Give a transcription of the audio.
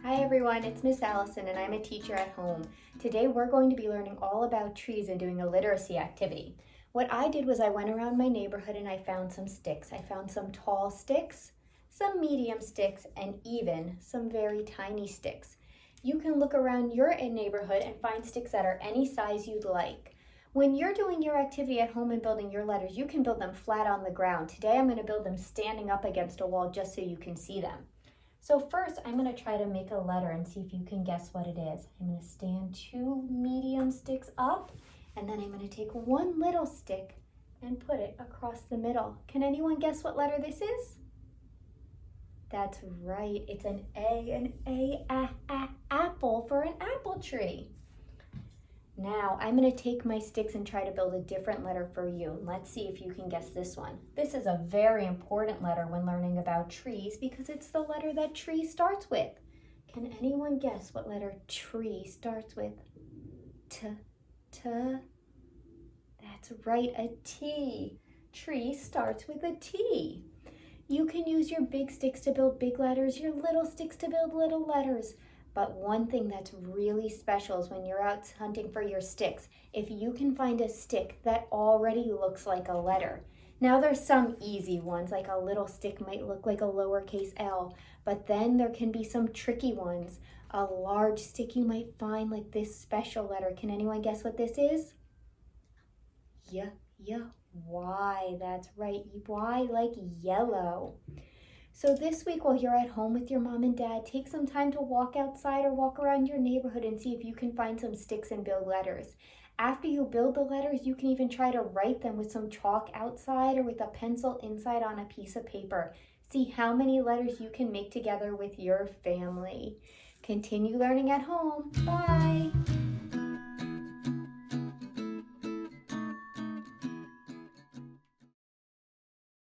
Hi everyone, it's Miss Allison and I'm a teacher at home. Today we're going to be learning all about trees and doing a literacy activity. What I did was I went around my neighborhood and I found some sticks. I found some tall sticks, some medium sticks, and even some very tiny sticks. You can look around your neighborhood and find sticks that are any size you'd like. When you're doing your activity at home and building your letters, you can build them flat on the ground. Today I'm going to build them standing up against a wall just so you can see them. So first, I'm going to try to make a letter and see if you can guess what it is. I'm going to stand two medium sticks up, and then I'm going to take one little stick and put it across the middle. Can anyone guess what letter this is? That's right, it's an apple for an apple tree. Now, I'm going to take my sticks and try to build a different letter for you. Let's see if you can guess this one. This is a very important letter when learning about trees because it's the letter that tree starts with. Can anyone guess what letter tree starts with? T. That's right, a T. Tree starts with a T. You can use your big sticks to build big letters, your little sticks to build little letters. But one thing that's really special is when you're out hunting for your sticks, if you can find a stick that already looks like a letter. Now there's some easy ones, like a little stick might look like a lowercase L, but then there can be some tricky ones. A large stick you might find like this special letter. Can anyone guess what this is? Yeah, Y, that's right, Y like yellow. So this week while you're at home with your mom and dad, take some time to walk outside or walk around your neighborhood and see if you can find some sticks and build letters. After you build the letters, you can even try to write them with some chalk outside or with a pencil inside on a piece of paper. See how many letters you can make together with your family. Continue learning at home. Bye.